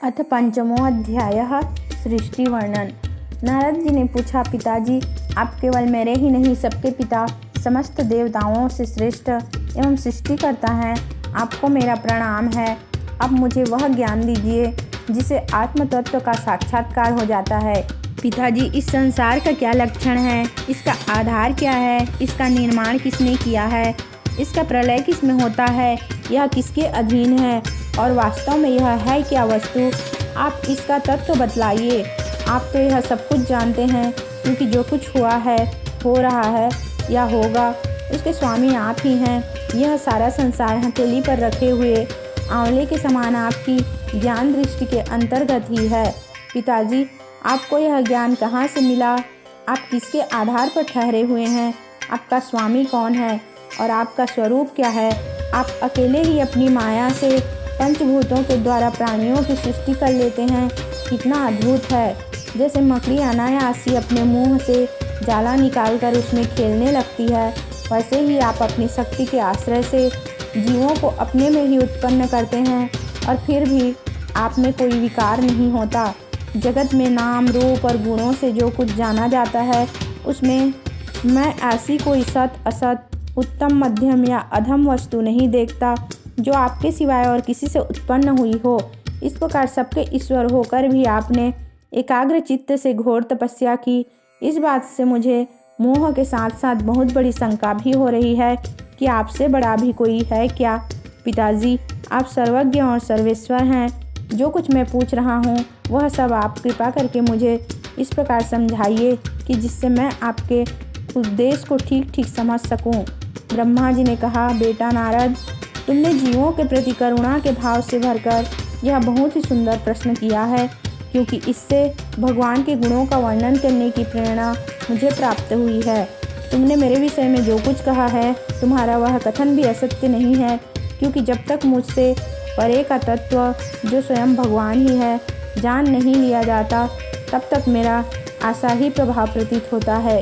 अथ पंचमो अध्यायः सृष्टि वर्णन। नारद जी ने पूछा, पिताजी, आप केवल मेरे ही नहीं सबके पिता, समस्त देवताओं से श्रेष्ठ एवं सृष्टि करता हैं। आपको मेरा प्रणाम है। अब मुझे वह ज्ञान दीजिए जिसे आत्म तत्व का साक्षात्कार हो जाता है। पिताजी, इस संसार का क्या लक्षण है? इसका आधार क्या है? इसका निर्माण किसने किया है? इसका प्रलय किसमें होता है? यह किसके अधीन है? और वास्तव में यह है क्या वस्तु? आप इसका तत्व बतलाइए। आप तो यह सब कुछ जानते हैं, क्योंकि जो कुछ हुआ है, हो रहा है या होगा, उसके स्वामी आप ही हैं। यह सारा संसार हथेली पर रखे हुए आंवले के समान आपकी ज्ञान दृष्टि के अंतर्गत ही है। पिताजी, आपको यह ज्ञान कहाँ से मिला? आप किसके आधार पर ठहरे हुए हैं? आपका स्वामी कौन है और आपका स्वरूप क्या है? आप अकेले ही अपनी माया से पंचभूतों के द्वारा प्राणियों की सृष्टि कर लेते हैं। कितना अद्भुत है! जैसे मकड़ी अनायास ही अपने मुंह से जाला निकालकर उसमें खेलने लगती है, वैसे ही आप अपनी शक्ति के आश्रय से जीवों को अपने में ही उत्पन्न करते हैं और फिर भी आप में कोई विकार नहीं होता। जगत में नाम, रूप और गुणों से जो कुछ जाना जाता है, उसमें मैं ऐसी कोई सत, असत, उत्तम, मध्यम या अधम वस्तु नहीं देखता जो आपके सिवाय और किसी से उत्पन्न हुई हो। इस प्रकार सबके ईश्वर होकर भी आपने एकाग्र चित्त से घोर तपस्या की। इस बात से मुझे मोह के साथ साथ बहुत बड़ी शंका भी हो रही है कि आपसे बड़ा भी कोई है क्या? पिताजी, आप सर्वज्ञ और सर्वेश्वर हैं। जो कुछ मैं पूछ रहा हूँ वह सब आप कृपा करके मुझे इस प्रकार समझाइए कि जिससे मैं आपके उपदेश को ठीक ठीक समझ सकूँ। ब्रह्मा जी ने कहा, बेटा नारद, तुमने जीवों के प्रति करुणा के भाव से भरकर यह बहुत ही सुंदर प्रश्न किया है, क्योंकि इससे भगवान के गुणों का वर्णन करने की प्रेरणा मुझे प्राप्त हुई है। तुमने मेरे विषय में जो कुछ कहा है, तुम्हारा वह कथन भी असत्य नहीं है, क्योंकि जब तक मुझसे परे का तत्व जो स्वयं भगवान ही है जान नहीं लिया जाता, तब तक मेरा आशा ही प्रभाव प्रतीत होता है।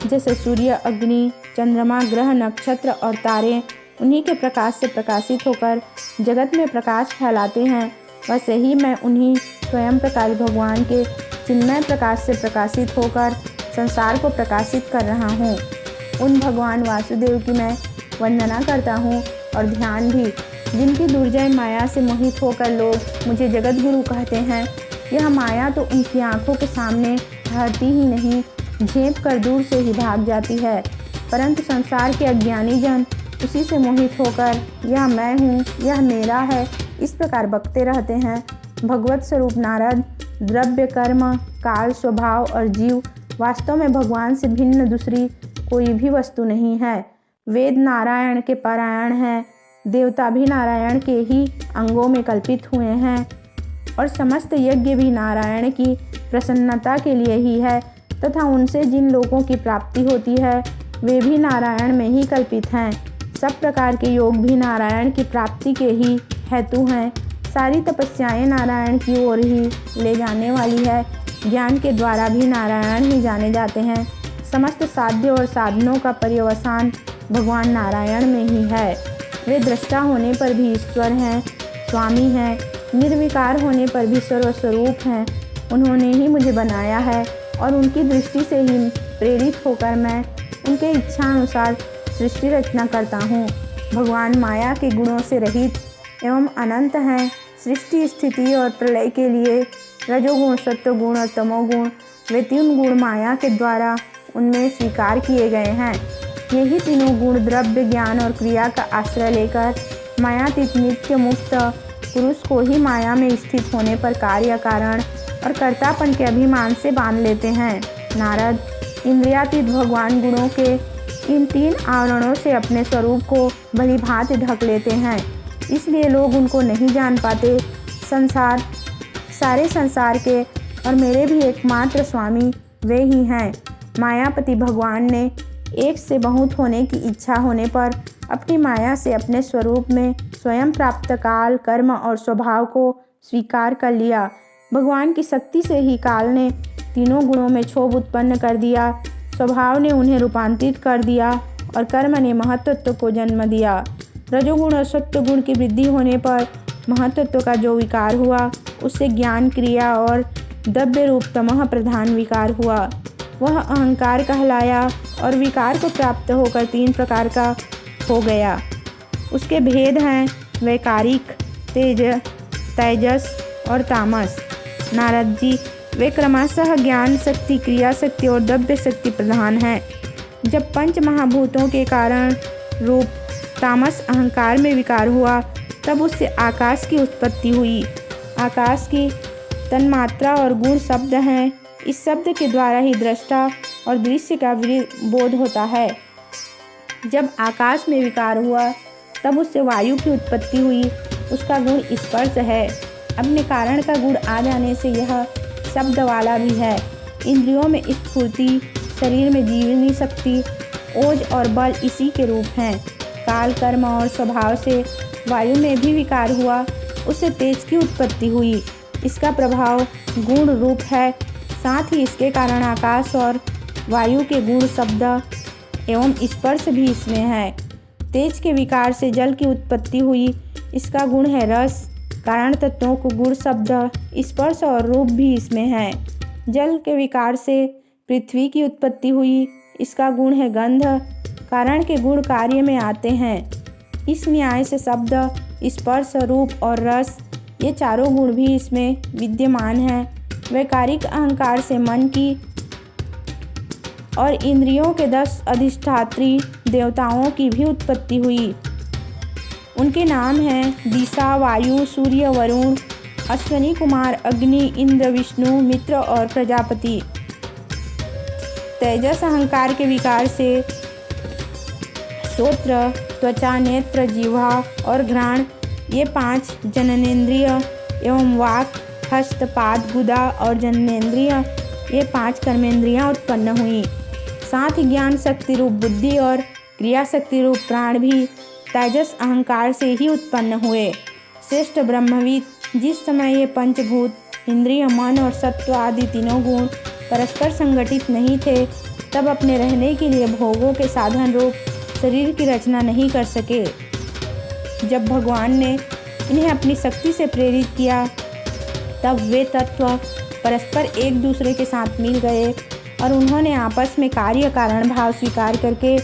जैसे सूर्य, अग्नि, चंद्रमा, ग्रह, नक्षत्र और तारे उन्हीं के प्रकाश से प्रकाशित होकर जगत में प्रकाश फैलाते हैं, वैसे ही मैं उन्हीं स्वयं प्रकाश भगवान के चिन्मय प्रकाश से प्रकाशित होकर संसार को प्रकाशित कर रहा हूँ। उन भगवान वासुदेव की मैं वंदना करता हूँ और ध्यान भी, जिनकी दुर्जय माया से मोहित होकर लोग मुझे जगत गुरु कहते हैं। यह माया तो उनकी आंखों के सामने ठहरती ही नहीं, झेप कर दूर से ही भाग जाती है, परंतु संसार के अज्ञानी जन उसी से मोहित होकर यह मैं हूँ, यह मेरा है, इस प्रकार बकते रहते हैं। भगवत स्वरूप नारद, द्रव्य, कर्म, काल, स्वभाव और जीव वास्तव में भगवान से भिन्न दूसरी कोई भी वस्तु नहीं है। वेद नारायण के पारायण हैं, देवता भी नारायण के ही अंगों में कल्पित हुए हैं और समस्त यज्ञ भी नारायण की प्रसन्नता के लिए ही है, तथा उनसे जिन लोगों की प्राप्ति होती है वे भी नारायण में ही कल्पित हैं। सब प्रकार के योग भी नारायण की प्राप्ति के ही हेतु हैं। सारी तपस्याएं नारायण की ओर ही ले जाने वाली है। ज्ञान के द्वारा भी नारायण ही जाने जाते हैं। समस्त साध्य और साधनों का पर्यवसान भगवान नारायण में ही है। वे दृष्टा होने पर भी ईश्वर हैं, स्वामी हैं, निर्विकार होने पर भी सर्वस्वरूप हैं। उन्होंने ही मुझे बनाया है और उनकी दृष्टि से ही प्रेरित होकर मैं उनके इच्छा अनुसार सृष्टि रचना करता हूँ। भगवान माया के गुणों से रहित एवं अनंत हैं। सृष्टि, स्थिति और प्रलय के लिए रजोगुण, सत्वगुण और तमोगुण, वे तीन गुण माया के द्वारा उनमें स्वीकार किए गए हैं। यही तीनों गुण द्रव्य, ज्ञान और क्रिया का आश्रय लेकर मायातीत नित्य मुक्त पुरुष को ही माया में स्थित होने पर कार्य, कारण और कर्तापन के अभिमान से बांध लेते हैं। नारद, इंद्रियातीत भगवान गुणों के इन तीन आवरणों से अपने स्वरूप को भली भांति ढक लेते हैं, इसलिए लोग उनको नहीं जान पाते। सारे संसार के और मेरे भी एकमात्र स्वामी वे ही हैं। मायापति भगवान ने एक से बहुत होने की इच्छा होने पर अपनी माया से अपने स्वरूप में स्वयं प्राप्त काल, कर्म और स्वभाव को स्वीकार कर लिया। भगवान की शक्ति से ही काल ने तीनों गुणों में क्षोभ उत्पन्न कर दिया, स्वभाव ने उन्हें रूपांतरित कर दिया और कर्म ने महत्त्व को जन्म दिया। रजोगुण और सत्वगुण की वृद्धि होने पर महत्त्व का जो विकार हुआ उससे ज्ञान, क्रिया और द्रव्य रूप तमह प्रधान विकार हुआ, वह अहंकार कहलाया और विकार को प्राप्त होकर 3 प्रकार का हो गया। उसके भेद हैं वैकारिक, तेजस और तामस। नारद जी, वे क्रमशः ज्ञान शक्ति, क्रिया शक्ति और द्रव्य शक्ति प्रधान हैं। जब 5 महाभूतों के कारण रूप तामस अहंकार में विकार हुआ तब उससे आकाश की उत्पत्ति हुई। आकाश की तन्मात्रा और गुण शब्द हैं। इस शब्द के द्वारा ही दृष्टा और दृश्य का बोध होता है। जब आकाश में विकार हुआ तब उससे वायु की उत्पत्ति हुई। उसका गुण स्पर्श है। अपने कारण का गुण आ जाने से यह शब्द वाला भी है। इंद्रियों में स्फूर्ति, शरीर में जीवनी शक्ति, ओज और बल इसी के रूप हैं। काल, कर्म और स्वभाव से वायु में भी विकार हुआ, उससे तेज की उत्पत्ति हुई। इसका प्रभाव गुण रूप है। साथ ही इसके कारण आकाश और वायु के गुण शब्द एवं स्पर्श भी इसमें है। तेज के विकार से जल की उत्पत्ति हुई। इसका गुण है रस। कारण तत्वों को गुण शब्द, स्पर्श और रूप भी इसमें है। जल के विकार से पृथ्वी की उत्पत्ति हुई। इसका गुण है गंध। कारण के गुण कार्य में आते हैं। इस न्याय से शब्द, स्पर्श, रूप और रस ये चारों गुण भी इसमें विद्यमान हैं। वैकारिक अहंकार से मन की और इंद्रियों के 10 अधिष्ठात्री देवताओं की भी उत्पत्ति हुई। उनके नाम हैं दिशा, वायु, सूर्य, वरुण, अश्विनी कुमार, अग्नि, इंद्र, विष्णु, मित्र और प्रजापति। तेजस अहंकार के विकार से श्रोत्र, त्वचा, नेत्र, जिह्वा और घ्राण ये 5 जननेंद्रिय एवं वाक, हस्त, पाद, गुदा और जननेंद्रिय ये 5 कर्मेंद्रियां उत्पन्न हुई। साथ ही ज्ञान शक्ति रूप बुद्धि और क्रिया शक्ति रूप प्राण भी तेजस अहंकार से ही उत्पन्न हुए। श्रेष्ठ ब्रह्मविद, जिस समय ये पंचभूत, इंद्रिय, मन और सत्व आदि तीनों गुण परस्पर संगठित नहीं थे तब अपने रहने के लिए भोगों के साधन रूप शरीर की रचना नहीं कर सके। जब भगवान ने इन्हें अपनी शक्ति से प्रेरित किया तब वे तत्व परस्पर एक दूसरे के साथ मिल गए और उन्होंने आपस में कार्य कारण भाव स्वीकार करके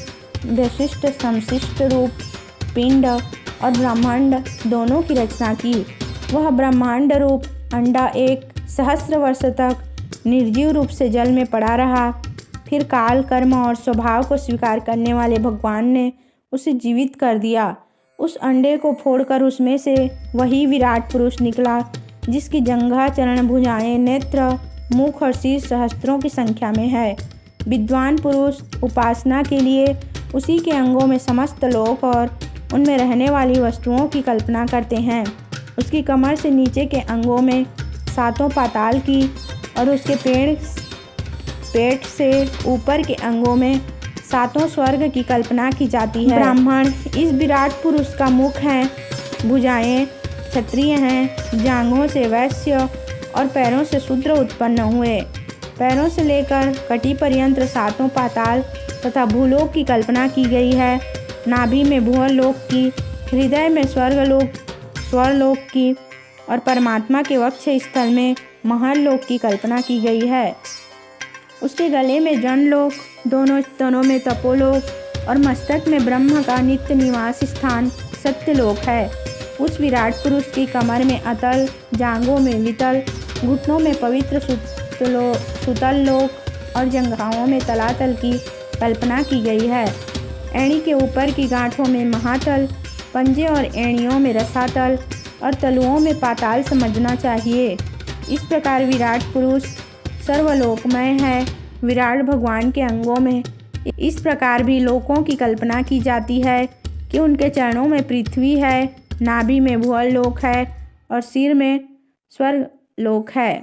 विशिष्ट, समशिष्ट रूप, पिंड और ब्रह्मांड दोनों की रचना की। वह ब्रह्मांड रूप अंडा 1 सहस्त्र वर्ष तक निर्जीव रूप से जल में पड़ा रहा। फिर काल, कर्म और स्वभाव को स्वीकार करने वाले भगवान ने उसे जीवित कर दिया। उस अंडे को फोड़कर उसमें से वही विराट पुरुष निकला जिसकी जंघा, चरण, भुजाएं, नेत्र, मुख और सिर सहस्त्रों की संख्या में है। विद्वान पुरुष उपासना के लिए उसी के अंगों में समस्त लोक और उनमें रहने वाली वस्तुओं की कल्पना करते हैं। उसकी कमर से नीचे के अंगों में 7 पाताल की और उसके पेट से ऊपर के अंगों में 7 स्वर्ग की कल्पना की जाती है। ब्राह्मण इस विराट पुरुष का मुख है, भुजाएं क्षत्रिय हैं, जांघों से वैश्य और पैरों से शूद्र उत्पन्न हुए। पैरों से लेकर कटी पर्यंत 7 पाताल तथा भूलोक की कल्पना की गई है। नाभि में भुवरलोक की, हृदय में स्वरलोक की और परमात्मा के वक्ष स्थल में महरलोक की कल्पना की गई है। उसके गले में जनलोक, दोनों स्तनों में तपोलोक और मस्तक में ब्रह्म का नित्य निवास स्थान सत्यलोक है। उस विराट पुरुष की कमर में अतल, जांघों में वितल, घुटनों में पवित्र सुतल लोक और जंघाओं में तलातल की कल्पना की गई है। एड़ी के ऊपर की गांठों में महातल, पंजे और एड़ियों में रसातल और तलुओं में पाताल समझना चाहिए। इस प्रकार विराट पुरुष सर्वलोकमय है। विराट भगवान के अंगों में इस प्रकार भी लोकों की कल्पना की जाती है कि उनके चरणों में पृथ्वी है, नाभि में भुवरलोक है और सिर में स्वर्गलोक है।